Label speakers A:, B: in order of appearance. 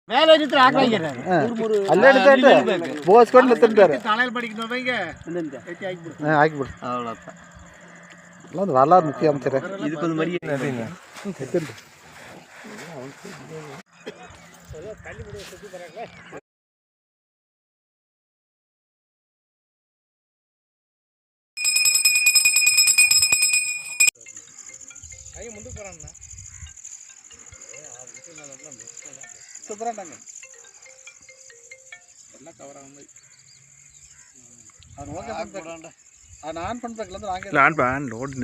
A: மேலே எடுத்து ஆக்கிறாங்க
B: அல்ல எடுத்தாட்டு போஸ்கொண்டு எடுத்துட்டாரு
A: தலையில் படிக்கணும்ங்க
B: ஆக்கிவிடு அவ்வளோதான் எல்லாம் அந்த வரலாறு முக்கிய அமைச்சர்
C: இதுக்கு ஒரு மாதிரி
A: கை முந்து போறான்னா சூப்பராண்டாங்க எல்லாம் கவர் ஆகும் அவன் ஓகே பண்ணுறான்டா நான் ஆன் பண்ணுறதுல இருந்து
C: நான் லோடு